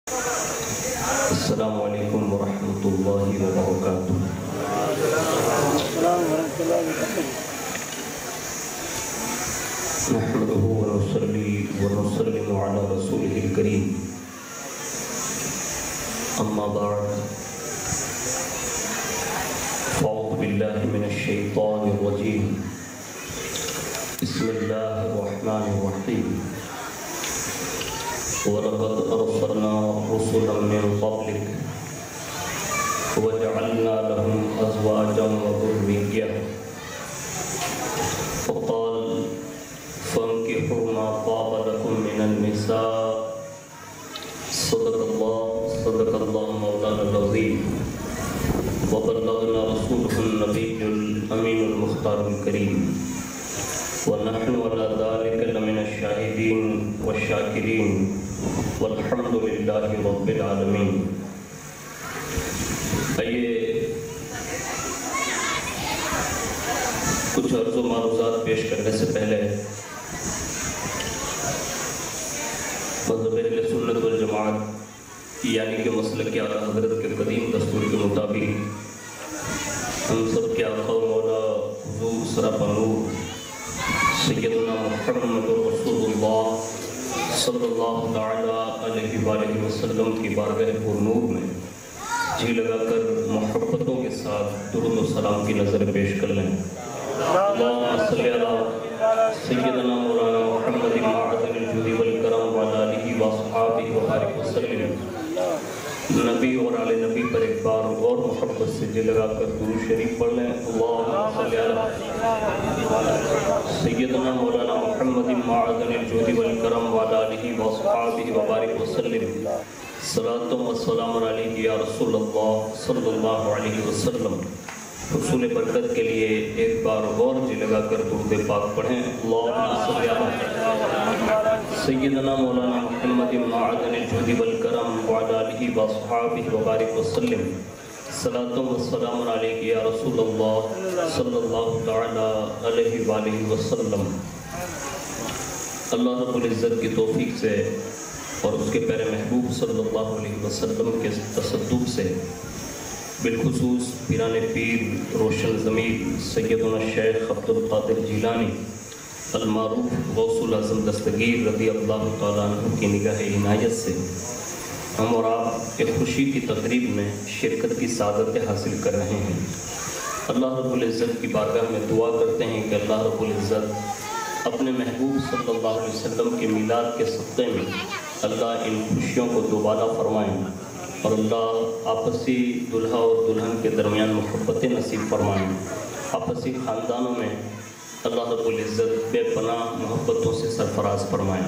السلام علیکم ورحمۃ اللہ وبرکاتہ۔ نحمده ونصلي ونسلم على رسوله الكريم، اما بعد فاعوذ باللہ من الشیطان الرجیم، بسم اللہ الرحمن الرحیم۔ وَلَقَدْ أَرْسَلْنَا رُسُلًا مِّن قَبْلِكَ وَجَعَلْنَا لَهُمْ أَزْوَاجًا وَذُرِّيَّةً وَقَالَ فَانكِحُوا مَا طَابَ لَكُم مِّنَ النِّسَاءِ صدق الله مولانا العظيم وبلغنا رسوله النبي الأمين المختار الكريم ونحن على ذلك لمن الشاهدين والشاكرين والحمد للہ رب العالمین۔ آئیے کچھ عرض و معروضات پیش کرنے سے پہلے مذہب اہل سنت والجماعت یعنی کہ مسلک اعلیٰ حضرت کے قدیم دستور کے مطابق ہم سب کے آقا و مولا حضور سراپا نور سیدنا محمد رسول اللہ صلی اللہ تعالیٰ علیہ وآلہ وسلم کی بارگاہ پر نور میں جی لگا کر محبتوں کے ساتھ درود و سلام کی نظر پیش کر لیں۔ اللہم صلی علی سیدنا مولانا محمد معدن الجود والکرم وعلی آلہ واصحابہ وبارک وسلم۔ نبی اور آل نبی پر ایک بار اور محبت سے جی لگا کر درود شریف پڑھ لیں۔ اللہم صلی علی سیدنا مولانا محمد معدن الجود والکرم وعلی آلہ واصحابہ وبارک وسلم۔ صلاۃ و سلام علیہ یا رسول اللہ صلی اللہ علیہ وسلم۔ حصول برکت کے لیے ایک بار اور جی لگا کر درود پاک پڑھیں۔ اللہم صلی علی سیدنا مولانا محمد معدن الجود والکرم وعلی آلہ واصحابہ وبارک وسلم۔ صلاۃ و سلام علیہ یا رسول اللہ صلی اللہ تعالیٰ علیہ وآلہ وسلم۔ اللہ رب العزت کی توفیق سے اور اس کے پیارے محبوب صلی اللہ علیہ وسلم کے تصدق سے بالخصوص پیران پیر روشن ضمیر سیدنا شیخ عبد القادر جیلانی المعروف غوث العظم دستگیر رضی اللہ تعالیٰ عنہ کی نگاہ عنایت سے ہم اور آپ ایک خوشی کی تقریب میں شرکت کی سعادت حاصل کر رہے ہیں۔ اللہ رب العزت کی بارگاہ میں دعا کرتے ہیں کہ اللہ رب العزت اپنے محبوب صلی اللہ علیہ وسلم کے میلاد کے صدقے میں اللہ ان خوشیوں کو دوبارہ فرمائیں اور اللہ آپسی دلہا اور دلہن کے درمیان محبتیں نصیب فرمائیں، آپسی خاندانوں میں اللہ رب العزت بے پناہ محبتوں سے سرفراز فرمائیں۔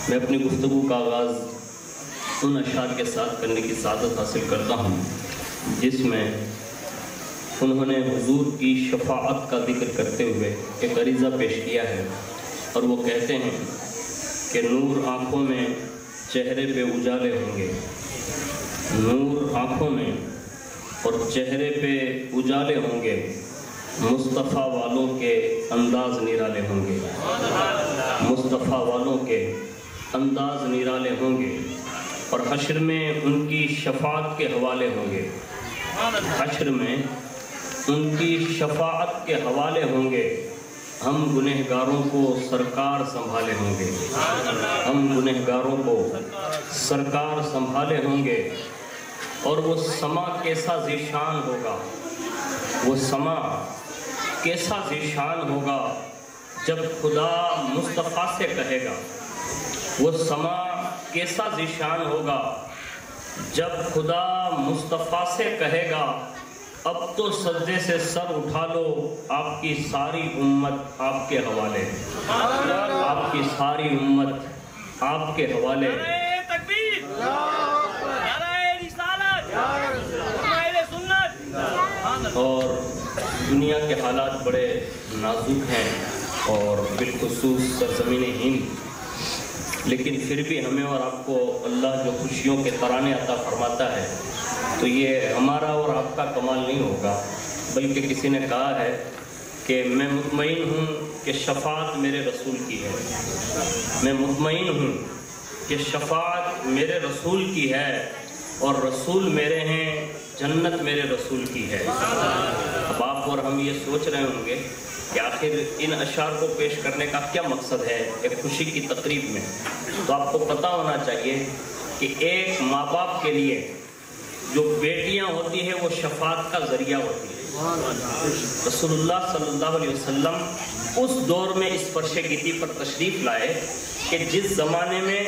میں اپنی گفتگو کا آغاز ان اشعار کے ساتھ کرنے کی سعادت حاصل کرتا ہوں جس میں انہوں نے حضور کی شفاعت کا ذکر کرتے ہوئے ایک عریضہ پیش کیا ہے اور وہ کہتے ہیں کہ نور آنکھوں میں چہرے پہ اجالے ہوں گے، نور آنکھوں میں اور چہرے پہ اجالے ہوں گے، مصطفیٰ والوں کے انداز نرالے ہوں گے، مصطفیٰ والوں کے انداز نرالے ہوں گے اور حشر میں ان کی شفاعت کے حوالے ہوں گے، حشر میں ان کی شفاعت کے حوالے ہوں گے۔ ہم گنہگاروں کو سرکار سنبھالے ہوں گے، ہم گنہگاروں کو سرکار سنبھالے ہوں گے اور وہ سما کیسا ذیشان ہوگا، وہ سما کیسا ذیشان ہوگا جب خدا مصطفیٰ سے کہے گا، وہ سما کیسا ذیشان ہوگا جب خدا مصطفیٰ سے کہے گا اب تو سجدے سے سر اٹھا لو، آپ کی ساری امت آپ کے حوالے، آپ کی ساری امت آپ کے حوالے۔ اور دنیا کے حالات بڑے نازک ہیں اور بالخصوص سرزمین ہند، لیکن پھر بھی ہمیں اور آپ کو اللہ جو خوشیوں کے ترانے عطا فرماتا ہے تو یہ ہمارا اور آپ کا کمال نہیں ہوگا، بلکہ کسی نے کہا ہے کہ میں مطمئن ہوں کہ شفاعت میرے رسول کی ہے، میں مطمئن ہوں کہ شفاعت میرے رسول کی ہے اور رسول میرے ہیں، جنت میرے رسول کی ہے۔ اب آپ اور ہم یہ سوچ رہے ہوں گے کہ آخر ان اشعار کو پیش کرنے کا کیا مقصد ہے ایک خوشی کی تقریب میں؟ تو آپ کو پتہ ہونا چاہیے کہ ایک ماں باپ کے لیے جو بیٹیاں ہوتی ہیں وہ شفاعت کا ذریعہ ہوتی ہے۔ رسول اللہ صلی اللہ علیہ وسلم اس دور میں اس فرش گیتی پر تشریف لائے کہ جس زمانے میں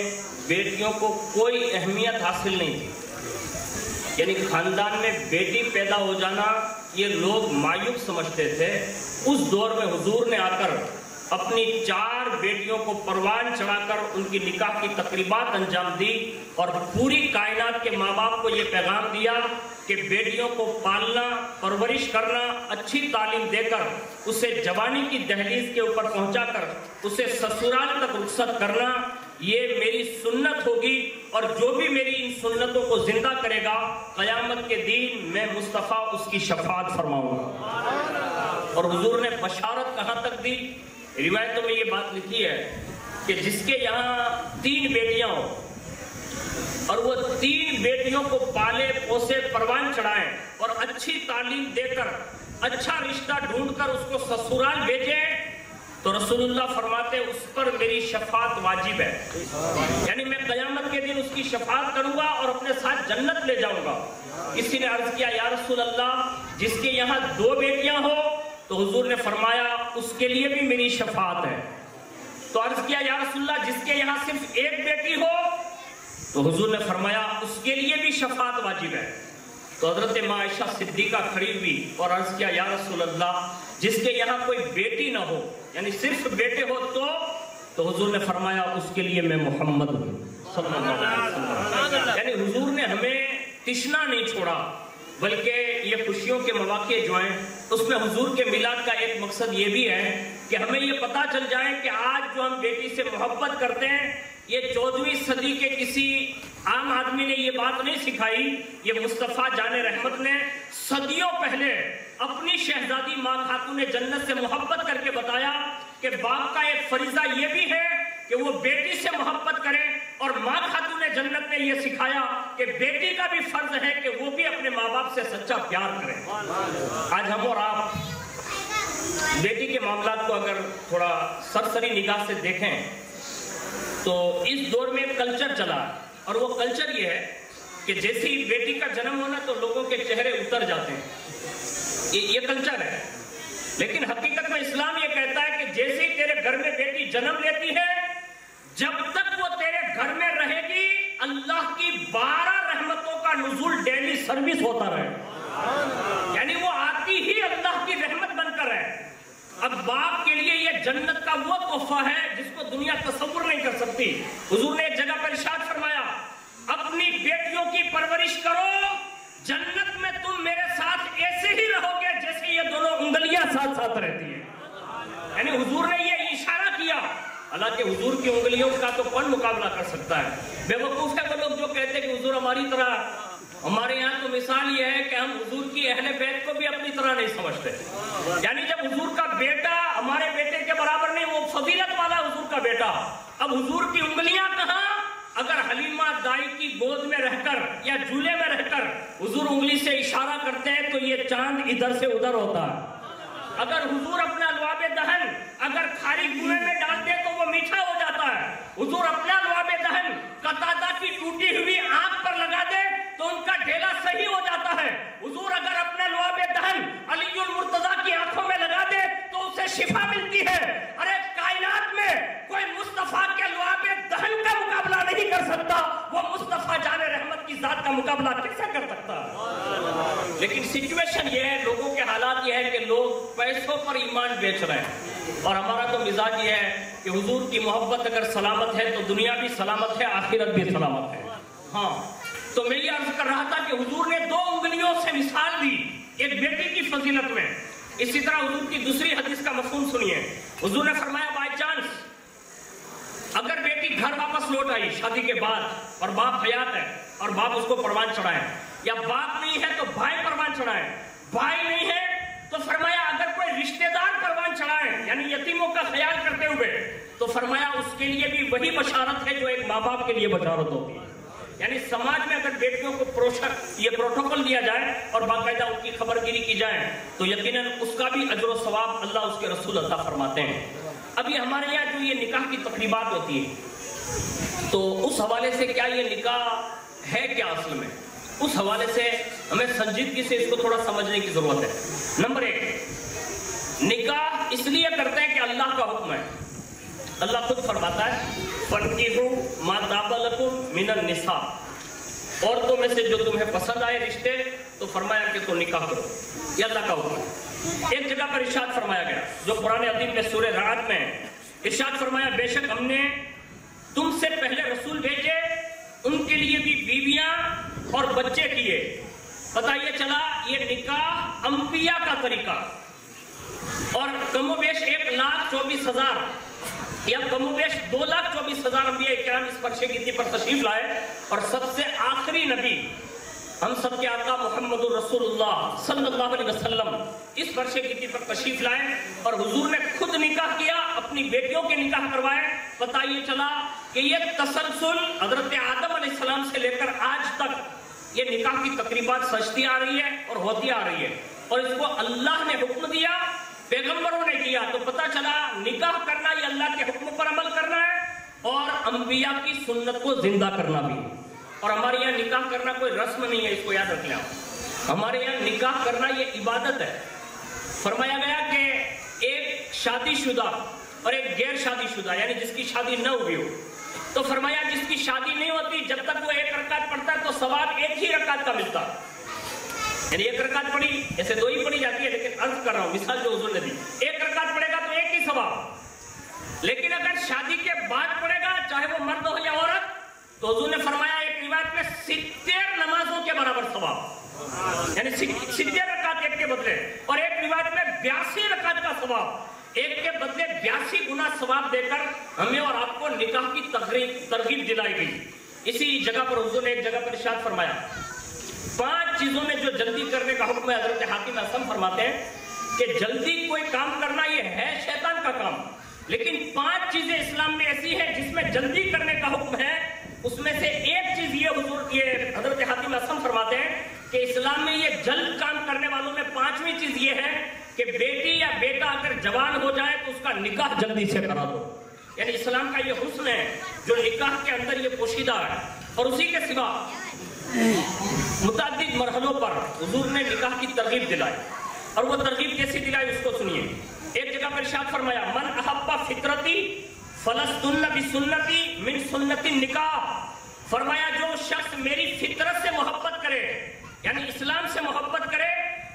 بیٹیوں کو کوئی اہمیت حاصل نہیں تھی، یعنی خاندان میں بیٹی پیدا ہو جانا یہ لوگ معیوب سمجھتے تھے۔ اس دور میں حضور نے آ کر اپنی 4 بیٹیوں کو پروان چڑھا کر ان کی نکاح کی تقریبات انجام دی اور پوری کائنات کے ماں باپ کو یہ پیغام دیا کہ بیٹیوں کو پالنا، پرورش کرنا، اچھی تعلیم دے کر اسے جوانی کی دہلیز کے اوپر پہنچا کر اسے سسرال تک رخصت کرنا یہ میری سنت ہوگی، اور جو بھی میری ان سنتوں کو زندہ کرے گا قیامت کے دن میں مصطفیٰ اس کی شفاعت فرماؤں گا۔ اور حضور نے بشارت کہاں تک دی؟ روایتوں میں یہ بات لکھی ہے کہ جس کے یہاں 3 بیٹیاں ہوں اور وہ 3 بیٹیوں کو پالے پوسے پروان چڑھائیں اور اچھی تعلیم دے کر اچھا رشتہ ڈھونڈ کر اس کو سسرال بھیجے، تو رسول اللہ فرماتے اس پر میری شفاعت واجب ہے، یعنی میں قیامت کے دن اس کی شفاعت کروں گا اور اپنے ساتھ جنت لے جاؤں گا۔ کسی نے عرض کیا یا رسول اللہ جس کے یہاں 2 بیٹیاں ہو؟ تو حضور نے فرمایا اس کے لیے بھی میری شفاعت ہے۔ تو عرض کیا یا رسول اللہ جس کے یہاں صرف 1 بیٹی ہو؟ تو حضور نے فرمایا اس کے لیے بھی شفاعت واجب ہے۔ تو حضرت ماں عائشہ صدیقہ کھڑی ہوئی اور عرض کیا یا رسول اللہ جس کے یہاں کوئی بیٹی نہ ہو، یعنی صرف بیٹے ہو تو حضور نے فرمایا اس کے لیے میں محمد ہوں صلی اللہ علیہ وسلم۔ یعنی حضور نے ہمیں تشنا نہیں چھوڑا، بلکہ یہ خوشیوں کے مواقع جو ہیں اس میں حضور کے میلاد کا ایک مقصد یہ بھی ہے کہ ہمیں یہ پتہ چل جائے کہ آج جو ہم بیٹی سے محبت کرتے ہیں یہ 14ویں صدی کے کسی عام آدمی نے یہ بات نہیں سکھائی، یہ مصطفیٰ جان رحمت نے صدیوں پہلے اپنی شہزادی ماں خاتون جنت سے محبت کر کے بتایا کہ باپ کا ایک فریضہ یہ بھی ہے کہ وہ بیٹی سے محبت کرے، اور ماں خاتون جنت نے یہ سکھایا کہ بیٹی کا بھی فرض ہے کہ وہ بھی اپنے ماں باپ سے سچا پیار کرے۔ آج ہم اور آپ بیٹی کے معاملات کو اگر تھوڑا سرسری نگاہ سے دیکھیں تو اس دور میں ایک کلچر چلا، اور وہ کلچر یہ ہے کہ جیسی بیٹی کا جنم ہونا تو لوگوں کے چہرے اتر جاتے ہیں، یہ کلچر ہے۔ لیکن حقیقت میں اسلام یہ کہتا ہے کہ جیسے ہی تیرے گھر میں بیٹی جنم لیتی ہے جب تک وہ تیرے گھر میں رہے گی اللہ کی 12 رحمتوں کا نزول ڈیلی سروس ہوتا رہے، یعنی وہ آتی ہی اللہ کی رحمت بن کر ہے۔ اب باپ کے لیے یہ جنت کا وہ تحفہ ہے جس کو دنیا تصور نہیں کر سکتی۔ حضور نے ایک جگہ پر ارشاد فرمایا اپنی بیٹیوں کی پرورش کرو، جنت میں تم میرے ساتھ ایسے ہی رہو گے جیسے یہ دونوں انگلیاں ساتھ ساتھ رہتی ہیں۔ یعنی حضور نے یہ اشارہ کیا، حالانکہ حضور کی انگلیوں کا تو کون مقابلہ کر سکتا ہے؟ بے وقوف ہے وہ لوگ جو کہتے ہیں کہ حضور ہماری طرح، ہمارے یہاں تو مثال یہ ہے کہ ہم حضور کی اہل بیت کو بھی اپنی طرح نہیں سمجھتے، یعنی جب حضور کا بیٹا ہمارے بیٹے کے برابر نہیں، وہ فضیلت والا حضور کا بیٹا، اب حضور کی انگلیاں کہاں؟ اگر حلیمہ دائی کی گود میں رہ کر یا جھولے میں رہ کر حضور انگلی سے اشارہ کرتے ہیں تو یہ چاند ادھر سے ادھر ہوتا ہے۔ اگر حضور اپنا لعاب دہن اگر کھاری کنویں میں ڈالتے تو وہ میٹھا ہو جاتا ہے۔ حضور اپنا لعاب دہن قتادہ کی ٹوٹی ہوئی آنکھ پر لگا دے تو ان کا ڈھیلا صحیح ہو جاتا ہے۔ حضور اگر اپنا لعاب دہن علی المرتضیٰ کی آنکھوں میں لگا دے تو اسے شفا ملتی ہے۔ ارے کائنات میں کوئی مصطفیٰ کے لعاب دہن کا مقابلہ نہیں کر سکتا، وہ مصطفیٰ جان رحمت کی ذات کا مقابلہ کیسے کر سکتا؟ لیکن سچویشن یہ ہے، لوگوں کے حالات یہ ہے کہ لوگ پیسوں پر ایمان بیچ رہے ہیں، اور ہمارا تو مزاج یہ ہے کہ حضور کی محبت اگر سلامت ہے تو دنیا بھی سلامت ہے، آخرت بھی سلامت ہے۔ ہاں تو میں یہ عرض کر رہا تھا کہ حضور نے 2 انگلیوں سے مثال دی ایک بیٹی کی فضیلت میں۔ اسی طرح حضور کی دوسری حدیث کا مفہوم سنیے۔ حضور نے فرمایا بائی چانس اگر بیٹی گھر واپس لوٹ آئی شادی کے بعد اور باپ حیات ہے اور باپ اس کو پروان چڑھائے، یا باپ نہیں ہے تو بھائی پروان چڑھائے، بھائی نہیں ہے تو فرمایا اگر کوئی رشتہ دار پروان چڑھائے یعنی یتیموں کا خیال کرتے ہوئے، تو فرمایا اس کے لیے بھی وہی بشارت ہے جو ایک ماں باپ کے لیے بشارت ہوتی ہے۔ یعنی سماج میں اگر بیٹیوں کو یہ پروٹوکول دیا جائے اور باقاعدہ ان کی خبرگیری کی جائے تو یقیناً اس کا بھی اجر و ثواب اللہ اس کے رسول عطا فرماتے ہیں۔ اب یہ ہمارے یہاں جو یہ نکاح کی تقریبات ہوتی ہے تو اس حوالے سے کیا یہ نکاح ہے کیا اصل میں، اس حوالے سے ہمیں سنجیدگی سے اس کو تھوڑا سمجھنے کی ضرورت ہے۔ نمبر 1، نکاح اس لیے کرتے ہیں کہ اللہ کا حکم ہے۔ اللہ خود فرماتا ہے فَانْكِحُوا مَا طَابَ لَكُم مِنَ النِّسَاءِ، عورتوں میں سے جو تمہیں پسند آئے رشتے تو فرمایا کہ تو نکاح کرو، یہ اللہ کا حکم ہے۔ ایک جگہ پر ارشاد فرمایا گیا جو قرآن عظیم میں سورہ رعد میں ارشاد فرمایا بے شک ہم نے تم سے پہلے رسول بھیجے، ان کے لیے بھی بیویاں اور بچے کیے۔ پتہ یہ چلا یہ نکاح انبیاء کا طریقہ، اور کم و بیش 1,24,000 یا کم و بیش 2,24,000 انبیاء کرام اس فرشے گدی پر تشریف لائے، اور سب سے آخری نبی ہم سب کے آقا محمد رسول اللہ صلی اللہ علیہ وسلم اس فرشے گدی پر تشریف لائے اور حضور نے خود نکاح کیا، اپنی بیٹیوں کے نکاح کروائے۔ پتہ یہ چلا کہ یہ تسلسل حضرت آدم علیہ السلام سے لے کر آج تک یہ نکاح کی تقریبات سجتی آ رہی ہے اور ہوتی آ رہی ہے، اور اس کو اللہ نے حکم دیا، پیغمبروں نے کیا، تو پتہ چلا نکاح کرنا یہ اللہ کے حکم پر عمل کرنا ہے اور انبیاء کی سنت کو زندہ کرنا بھی۔ اور ہمارے یہاں نکاح کرنا کوئی رسم نہیں ہے، اس کو یاد رکھ لیں آپ، ہمارے یہاں نکاح کرنا یہ عبادت ہے۔ فرمایا گیا کہ ایک شادی شدہ اور ایک غیر شادی شدہ یعنی جس کی شادی نہ ہوئی ہو، تو فرمایا جس کی شادی نہیں ہوتی جب تک وہ 1 رکعت پڑھتا ہے تو ثواب 1 ہی رکعت کا ملتا ہے، یعنی 1 رکعت پڑھی، ایسے 2 ہی پڑھی جاتی ہے لیکن عرض کر رہا ہوں مثال جو حضور نے دی، 1 رکعت پڑھے گا تو 1 ہی ثواب، لیکن اگر شادی کے بعد پڑھے گا چاہے وہ مرد ہو یا عورت تو حضور نے فرمایا ایک روایت میں 70 نمازوں کے برابر ثواب، یعنی 70 رکعت 1 کے بدلے، اور ایک روایت میں 82 رکعت کا ثواب، 1 کے بدلے 82 گنا ثواب دے کر ہمیں اور آپ کو نکاح کی ترغیب دلائی گئی۔ اسی جگہ پر حضور نے ایک جگہ پر ارشاد فرمایا 5 چیزوں میں جو جلدی کرنے کا حکم ہے، حضرت حاکم اعظم فرماتے ہیں کہ جلدی کوئی کام کرنا یہ ہے شیطان کا کام، لیکن 5 چیزیں اسلام میں ایسی ہیں جس میں جلدی کرنے کا حکم ہے، اس میں سے ایک چیز یہ حضرت حاکم اعظم فرماتے ہیں کہ اسلام میں یہ جلد کام کرنے والوں میں 5ویں چیز یہ ہے کہ بیٹی یا بیٹا اگر جوان ہو جائے تو اس کا نکاح جلدی سے کرا دو، یعنی اسلام کا یہ حسن ہے جو نکاح کے اندر یہ پوشیدہ ہے۔ اور اسی کے سوا متعدد مرحلوں پر حضور نے نکاح کی ترغیب دلائی، اور وہ ترغیب کیسی دلائی اس کو سنیے۔ ایک جگہ پر ارشاد فرمایا من احب فطرتی فلستن بسنتی من سنت النکاح، فرمایا جو شخص میری فطرت سے محبت کرے یعنی اسلام سے محبت کرے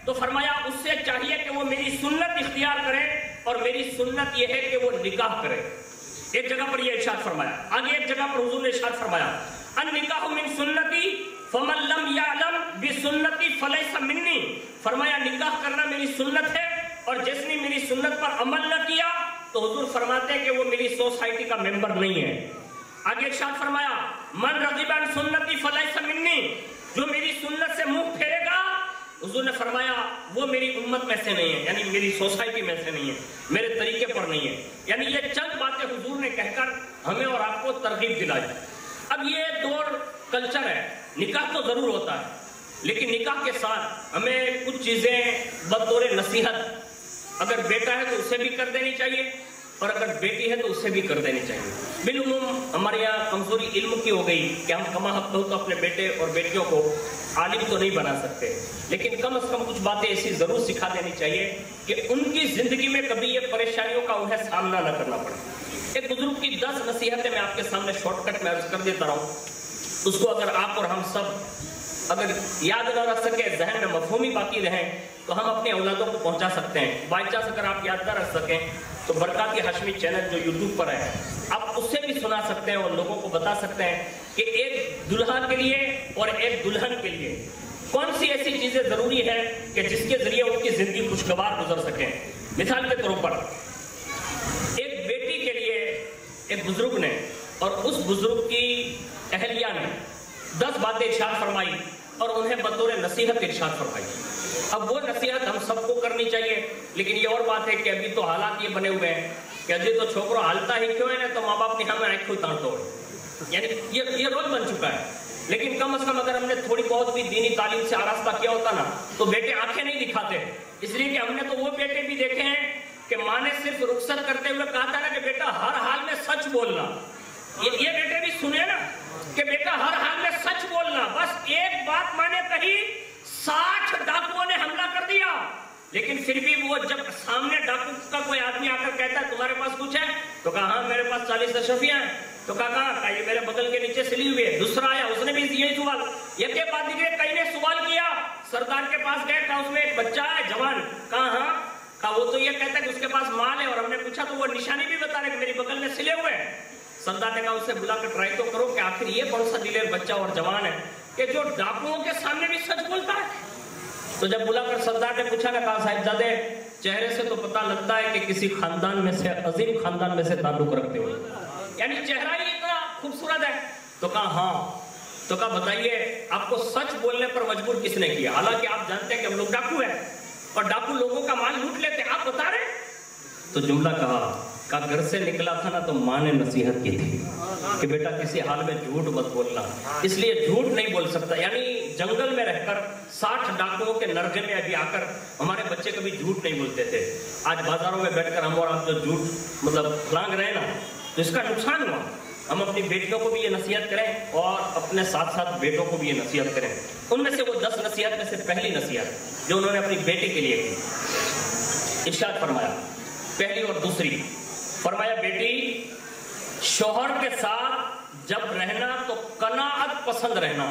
تو فرمایا اس سے چاہیے کہ وہ میری سنت اختیار کرے، اور میری سنت یہ ہے کہ وہ نکاح کرے۔ ایک جگہ پر یہ ارشاد فرمایا، آگے ایک جگہ پر حضور نے ارشاد فرمایا النکاح من سنتی فمن لم یعلم بسنتی فلیس منی، فرمایا نکاح کرنا میری سنت ہے، اور جس نے میری سنت پر عمل نہ کیا تو حضور فرماتے ہیں کہ وہ میری سوسائٹی کا ممبر نہیں ہے۔ آگے ارشاد فرمایا من رغب عن سنتی فلیس منی، جو میری سنت سے منہ پھیرے گا حضور نے فرمایا وہ میری امت میں سے نہیں ہے، یعنی میری سوسائٹی میں سے نہیں ہے، میرے طریقے پر نہیں ہے۔ یعنی یہ چند باتیں حضور نے کہہ کر ہمیں اور آپ کو ترغیب دلائی۔ اب یہ دور کلچر ہے، نکاح تو ضرور ہوتا ہے لیکن نکاح کے ساتھ ہمیں کچھ چیزیں بطور نصیحت، اگر بیٹا ہے تو اسے بھی کر دینی چاہیے اور اگر بیٹی ہے تو اسے بھی کر دینی چاہیے۔ بالعموم ہمارے یہاں کمزوری علم کی ہو گئی کہ ہم کما حق ہو تو اپنے بیٹے اور بیٹیوں کو عالم تو نہیں بنا سکتے، لیکن کم از کم کچھ باتیں ایسی ضرور سکھا دینی چاہیے کہ ان کی زندگی میں کبھی یہ پریشانیوں کا انہیں سامنا نہ کرنا پڑے۔ ایک بزرگ کی 10 نصیحتیں میں آپ کے سامنے شارٹ کٹ میں عرض کر دیتا رہا ہوں، اس کو اگر آپ اور ہم سب اگر یاد نہ رکھ سکے، ذہن میں مفہومی باقی رہیں تو ہم اپنے اولادوں کو پہنچا سکتے ہیں۔ بائی چانس اگر آپ یاد نہ رکھ سکیں تو برکاتی ہاشمی چینل جو یوٹیوب پر ہے آپ اس سے بھی سنا سکتے ہیں اور لوگوں کو بتا سکتے ہیں کہ ایک دلہا کے لیے اور ایک دلہن کے لیے کون سی ایسی چیزیں ضروری ہیں کہ جس کے ذریعے ان کی زندگی خوشگوار گزر سکیں۔ مثال کے طور پر ایک بیٹی کے لیے ایک بزرگ نے اور اس بزرگ کی اہلیہ نے 10 باتیں ارشاد فرمائی اور انہیں بطور نصیحت ارشاد فرمائی۔ اب وہ نصیحت ہم سب کو کرنی چاہیے، لیکن یہ اور بات ہے کہ ابھی تو حالات یہ بنے ہوئے ہیں کہ ابھی تو چھوکرو حالتا ہی کیوں ہے نا تو ماں باپ نے ہمیں آنکھ کوئی تانٹو ہے، یعنی یہ رول بن چکا ہے لیکن کم از کم اگر ہم نے تھوڑی بہت بھی دینی تعلیم سے آراستہ کیا ہوتا نا تو بیٹے آنکھیں نہیں دکھاتے، اس لیے کہ ہم نے تو وہ بیٹے بھی دیکھے ہیں کہ ماں نے صرف رخصت کرتے ہوئے کہا تھا نا کہ بیٹا ہر حال میں سچ بولنا، یہ بیٹے بھی سنے نا کہ بیٹا ہر حال میں سچ بولنا، بس ایک بات ماں نے کہی 60 ڈاکوؤں نے حملہ کر دیا، لیکن پھر بھی وہ جب سامنے ڈاکو کا کوئی آدمی آ کر کہتا ہے تمہارے پاس کچھ ہے تو کہا ہاں میرے پاس 40 اشرفیاں ہیں، تو کہا یہ میرے بغل کے نیچے سلی ہوئی ہے۔ دوسرا آیا اس نے بھی یہی سوال، یہ کے بعد کئی نے سوال کیا، سردار کے پاس گئے، کہا اس میں ایک بچہ ہے جوان، کہا ہاں، کہا وہ تو یہ کہتا ہے کہ اس کے پاس مال ہے، اور ہم نے پوچھا تو وہ نشانی بھی بتا رہے کہ میری بغل میں سلے ہوئے ہیں۔ سردار نے کہا اسے بلا کر ٹرائی تو کرو کہ آخر یہ کون سا دلیر بچہ اور جوان ہے کہ جو ڈاکوؤں کے سامنے بھی سچ بولتا ہے۔ تو جب بلا کر سردار نے پوچھا کہ کہا صاحبزادے چہرے سے تو پتہ لگتا ہے کہ کسی خاندان میں سے عظیم خاندان میں سے تعلق رکھتے ہو، یعنی چہرہ ہی اتنا خوبصورت ہے، تو کہا ہاں، تو کہا بتائیے آپ کو سچ بولنے پر مجبور کس نے کیا؟ حالانکہ آپ جانتے ہیں کہ ہم لوگ ڈاکو ہیں اور ڈاکو لوگوں کا مال لوٹ لیتے، آپ بتا رہے؟ تو جملہ کہا گھر سے نکلا تھا نا تو ماں نے نصیحت کی تھی کہ بیٹا کسی حال میں جھوٹ مت بولنا، اس لیے جھوٹ نہیں بول سکتا، یعنی جنگل میں رہ کر 60 ڈاکوؤں کے نرغے میں ابھی آ کر ہمارے بچے کبھی جھوٹ نہیں بولتے تھے، آج بازاروں میں بیٹھ کر ہم اور آپ جو جھوٹ مطلب لانگ رہے نا تو اس کا نقصان ہوا۔ ہم اپنی بیٹیوں کو بھی یہ نصیحت کریں اور اپنے ساتھ ساتھ بیٹوں کو بھی یہ نصیحت کریں۔ ان میں سے وہ 10 نصیحت میں سے پہلی نصیحت جو انہوں نے اپنی بیٹی کے لیے کی، ارشاد فرمایا پہلی اور دوسری، فرمایا بیٹی شوہر کے ساتھ جب رہنا تو قناعت پسند رہنا،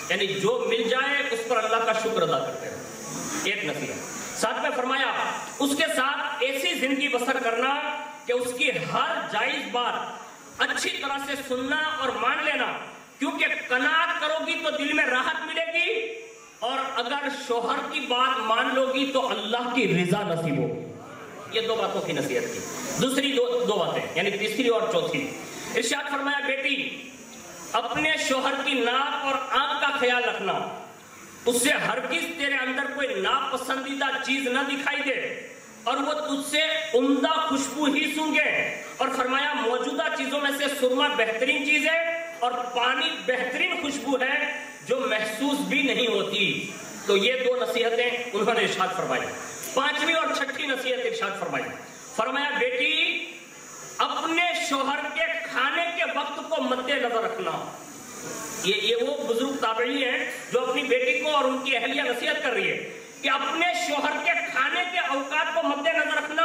یعنی جو مل جائے اس پر اللہ کا شکر ادا کرتے رہو، ایک نصیحت۔ ساتھ میں فرمایا اس کے ساتھ ایسی زندگی بسر کرنا کہ اس کی ہر جائز بات اچھی طرح سے سننا اور مان لینا، کیونکہ قناعت کرو گی تو دل میں راحت ملے گی، اور اگر شوہر کی بات مان لو گی تو اللہ کی رضا نصیب ہوگی۔ یہ 2 باتوں کی نصیحت کی۔ دوسری دو باتیں یعنی تیسری اور چوتھی، ارشاد فرمایا بیٹی اپنے شوہر کی ناک اور آنکھ کا خیال رکھنا، اس سے ہرگز تیرے اندر کوئی ناپسندیدہ چیز نہ دکھائی دے اور وہ تجھ سے عمدہ خوشبو ہی سونگے، اور فرمایا موجودہ چیزوں میں سے سرما بہترین چیز ہے اور پانی بہترین خوشبو ہے جو محسوس بھی نہیں ہوتی۔ تو یہ 2 نصیحتیں انہوں نے ارشاد فرمائی۔ 5ویں اور 6ٹھی نصیحت ارشاد فرمائی، فرمایا بیٹی اپنے شوہر کے کھانے کے وقت کو مد نظر رکھنا۔ یہ وہ بزرگ تابعی ہیں جو اپنی بیٹی کو اور ان کی اہلیہ نصیحت کر رہی ہے کہ اپنے شوہر کے کھانے کے اوقات کو مد نظر رکھنا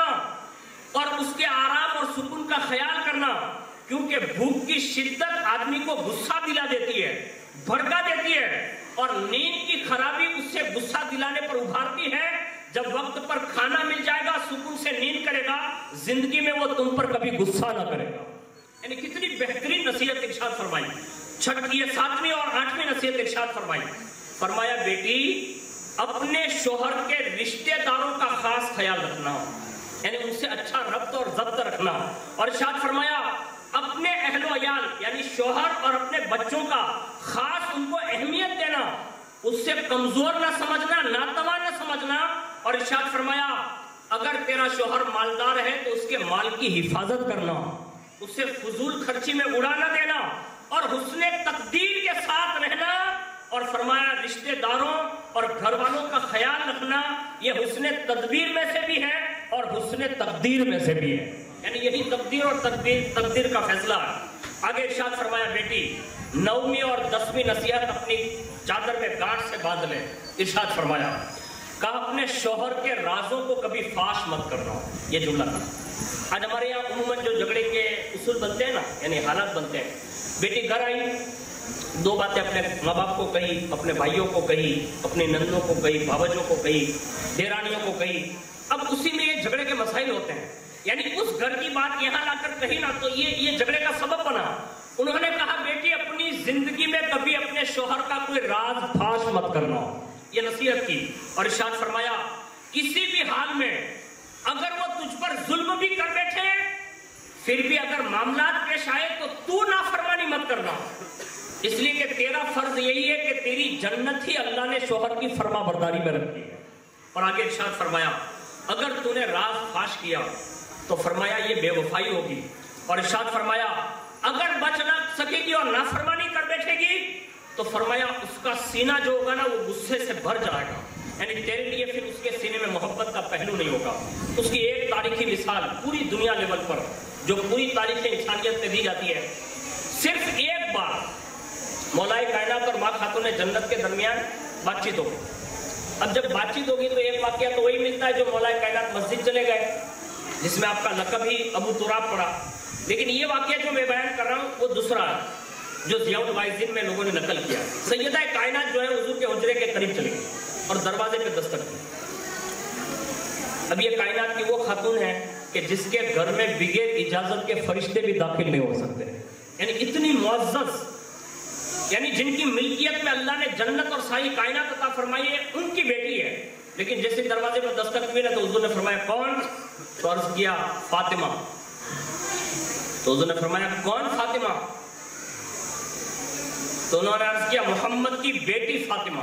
اور اس کے آرام اور سکون کا خیال کرنا، کیونکہ بھوک کی شدت آدمی کو غصہ دلا دیتی ہے، بھڑکا دیتی ہے، اور نیند کی خرابی اس سے غصہ دلانے پر ابھارتی ہے۔ جب وقت پر کھانا مل جائے گا سکون سے نیند کرے گا، زندگی میں وہ تم پر کبھی غصہ نہ کرے گا۔ یعنی کتنی بہترین نصیحت ارشاد فرمائی۔ 7ویں اور 8ویں نصیحت ارشاد فرمائی، فرمایا بیٹی اپنے شوہر کے رشتہ داروں کا خاص خیال رکھنا، یعنی ان سے اچھا ربط اور ضبط رکھنا، اور ارشاد فرمایا اپنے اہل و عیال یعنی شوہر اور اپنے بچوں کا خاص ان کو اہمیت دینا، اس سے کمزور نہ سمجھنا، ناتواں نہ سمجھنا، اور ارشاد فرمایا اگر تیرا شوہر مالدار ہے تو اس کے مال کی حفاظت کرنا، اسے فضول خرچی میں اڑا نہ دینا، اور حسن تقدیر کے ساتھ رہنا، اور فرمایا رشتہ داروں اور گھر والوں کا خیال رکھنا یہ حسن تدبیر میں سے بھی ہے اور حسن تقدیر میں سے بھی ہے، یعنی یہی تقدیر اور تقدیر کا فیصلہ ہے۔ آگے ارشاد فرمایا بیٹی 9ویں اور 10ویں نصیحت اپنی چادر میں گاٹھ سے باندھ لے، ارشاد فرمایا کہا اپنے شوہر کے رازوں کو کبھی فاش مت کرنا۔ یہ جملہ تھا آج ہمارے یہاں عموماً جو جھگڑے کے اصول بنتے ہیں نا، یعنی حالات بنتے ہیں، بیٹی گھر آئی 2 باتیں اپنے ماں باپ کو کہی، اپنے بھائیوں کو کہی، اپنی نندوں کو کہی، بھاوجوں کو کہی، دیرانیوں کو کہی، اب اسی میں یہ جھگڑے کے مسائل ہوتے ہیں، یعنی اس گھر کی بات یہاں لا کر کہی نا تو یہ جھگڑے کا سبب بنا۔ انہوں نے کہا بیٹی اپنی زندگی میں کبھی اپنے شوہر کا کوئی راز فاش مت کرنا، یہ نصیحت کی، اور ارشاد فرمایا کسی بھی حال میں اگر وہ تجھ پر ظلم بھی کر بیٹھے پھر بھی اگر معاملات پیش آئے تو نافرمانی مت کرنا، اس لیے کہ تیرا فرض یہی ہے کہ تیری جنت ہی اللہ نے شوہر کی فرما برداری میں رکھی ہے۔ اور آگے ارشاد فرمایا اگر تو نے راز فاش کیا تو فرمایا یہ بے وفائی ہوگی، اور ارشاد فرمایا اگر بچ نہ سکے گی اور نافرمانی کر بیٹھے گی تو فرمایا اس کا سینہ جو ہوگا نا وہ غصے سے بھر جائے گا، یعنی تیرے لیے پھر اس کے سینے میں محبت کا پہلو نہیں ہوگا۔ اس کی ایک تاریخی مثال پوری دنیا لیول پر جو پوری تاریخ انسانیت میں دی جاتی ہے، صرف ایک بار مولائے کائنات اور ماں خاتون جنت کے درمیان بات چیت ہوگی۔ اب جب بات چیت ہوگی تو ایک واقعہ تو وہی ملتا ہے جو مولائے کائنات مسجد چلے گئے، جس میں آپ کا لقب ہی ابو تراب پڑا، لیکن یہ واقعہ جو میں بیان کر رہا ہوں وہ دوسرا ہے جو ضیاء الواعظین میں لوگوں نے نقل کیا۔ سیدہ کائنات جو ہے حضور کے حجرے کے قریب چلی گئی اور دروازے پہ دستک دی۔ اب یہ کائنات کی وہ خاتون ہے کہ جس کے گھر میں بغیر اجازت کے فرشتے بھی داخل نہیں ہو سکتے، یعنی اتنی معزز، یعنی جن کی ملکیت میں اللہ نے جنت اور ساری کائنات عطا فرمائی ہے، ان کی بیٹی ہے، لیکن جیسے دروازے پر دستک ہوئی نا تو حضور نے فرمایا کون؟ تو عرض کیا فاطمہ۔ تو حضور نے فرمایا کون فاطمہ؟ تو انہوں نے عرض کیا محمد کی بیٹی فاطمہ۔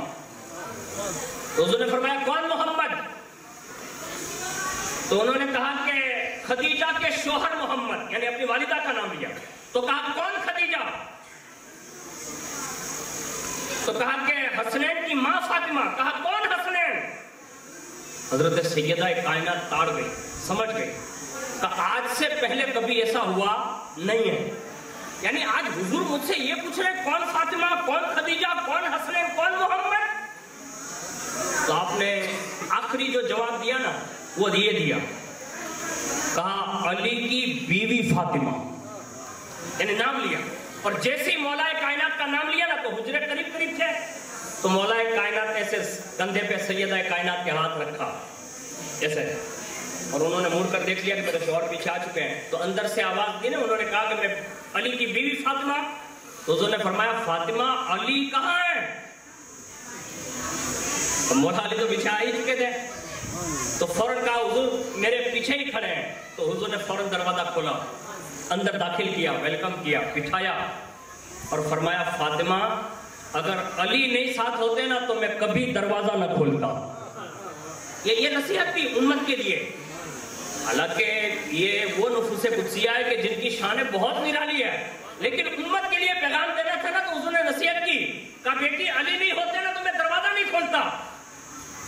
تو حضور نے فرمایا کون محمد؟ تو انہوں نے کہا کہ خدیجہ کے شوہر محمد، یعنی اپنی والدہ کا نام لیا۔ تو کہا کون خدیجہ؟ تو کہا کہ حسنین کی ماں فاطمہ۔ کہا کون حسنین؟ حضرت سیدہ کائنات تاڑ گئی، سمجھ گئی کہ آج سے پہلے کبھی ایسا ہوا نہیں ہے، یعنی آج حضور مجھ سے یہ پوچھ رہے کون فاطمہ، کون خدیجہ، کون حسنین، کون محمد؟ تو آپ نے آخری جو جواب دیا نا وہ یہ دیا، کہا علی کی بیوی فاطمہ، یعنی نام لیا۔ اور جیسے ہی مولا کائنات کا نام لیا نا تو حجرے قریب قریب تھے، تو مولا کائنات نے ایسے کندھے پہ سیدہ کائنات کے ہاتھ رکھا ایسے، اور انہوں نے مڑ کر دیکھ لیا کہ میرے شوہر پیچھے آ چکے ہیں، تو اندر سے آواز دی نا، انہوں نے کہا کہ میں علی کی بیوی فاطمہ۔ تو حضور نے فرمایا فاطمہ علی کہاں ہے؟ تو مولا علی تو پیچھے آ ہی چکے تھے، تو فوراً کہا حضور میرے پیچھے ہی کھڑے ہیں۔ تو حضور نے فوراً دروازہ کھولا، اندر داخل کیا، ویلکم کیا، بٹھایا اور فرمایا فاطمہ اگر علی نہیں ساتھ ہوتے نا تو میں کبھی دروازہ نہ کھولتا۔ یہ نصیحت بھی امت کے لیے، حالانکہ یہ وہ نفوس قدسیہ ہے کہ جن کی شان بہت نرالی ہے، لیکن امت کے لیے پیغام دینا تھا نا تو حضور نے نصیحت کی، کہا بیٹی علی نہیں ہوتے نا تو میں دروازہ نہیں کھولتا۔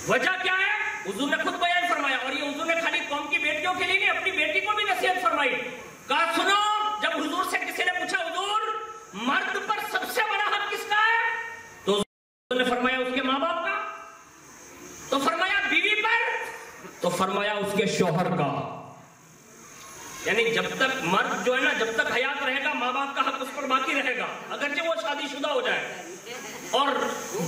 وجہ کیا ہے؟ حضور نے خود بیان فرمایا، اور یہ حضور نے خالی قوم کی بیٹیوں کے لیے نہیں اپنی بیٹی کو بھی نصیحت فرمائی۔ کہا سنو، جب حضور سے کسی نے پوچھا حضور مرد پر سب سے بڑا حق کس کا ہے؟ تو حضور نے فرمایا اس کے ماں باپ کا۔ تو فرمایا بیوی پر؟ تو فرمایا اس کے شوہر کا۔ یعنی جب تک مرد جو ہے نا جب تک حیات رہے گا ماں باپ کا حق اس پر باقی رہے گا، اگرچہ وہ شادی شدہ ہو جائے۔ اور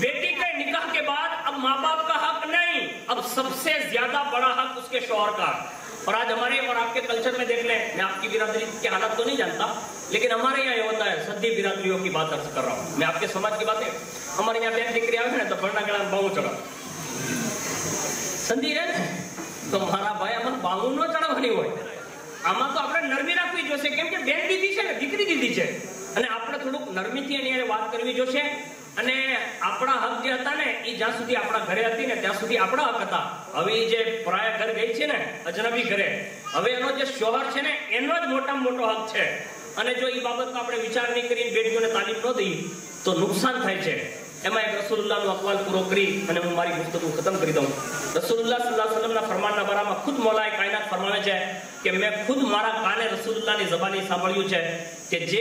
بیٹی کے نکاح کے بعد اب ماں باپ کا حق نہیں، اب سب سے زیادہ بڑا حق اس کے شوہر کا۔ اور آج ہمارے اور آپ کے کلچر میں دیکھ لیں، میں آپ کی برادری کے حالات تو نہیں جانتا، لیکن ہمارے یہاں یہ ہوتا ہے، سدی برادریوں کی بات عرض کر رہا ہوں میں، آپ کے سماج کی باتیں، ہمارے یہاں بہن دکھ رہا ہے نا تو بڑھنا گڑا باؤں چڑھا سندھی ہے تو ہمارا بھائی ہم باؤں نو چڑھا نہیں ہوئے، આમાં તો આપણે નરમી રાખવી જોશે, કેમ કે બેન દીધી છે ને, દીકરી દીધી છે, અને આપણે થોડુંક નરમીથી એની વાત કરવી જોશે। અને આપણા હક જે હતા ને એ જ્યાં સુધી આપણા ઘરે હતી ને ત્યાં સુધી આપણા હક હતા। હવે જે પરાયા ઘર ગઈ છે ને અજનબી ઘરે, હવે એનો જે શોહર છે ને એનો જ મોટામાં મોટો હક છે। અને જો એ બાબતનો આપણે વિચાર નહીં કરીને બેટીઓને તાલીમ ન દઈએ તો નુકસાન થાય છે। એમાં એક રસૂલુલ્લાહનો અકવાલ પૂરો કરી અને હું મારી ગુફ્તગુ ખતમ કરી દઉં। રસૂલુલ્લાહ સલ્લલ્લાહુ અલૈહિ વસલ્લમના ફરમાનના બારામાં ખુદ મૌલાએ કાયનાત ફરમાવે છે કે મેં ખુદ મારા કાને રસૂલુલ્લાહની ઝબાની સાંભળ્યું છે કે જે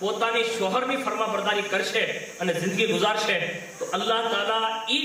પોતાની શોહરની ફરમાબરદારી કરશે અને જિંદગી ગુજારશે તો અલ્લાહ તાલા ઈ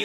ઈ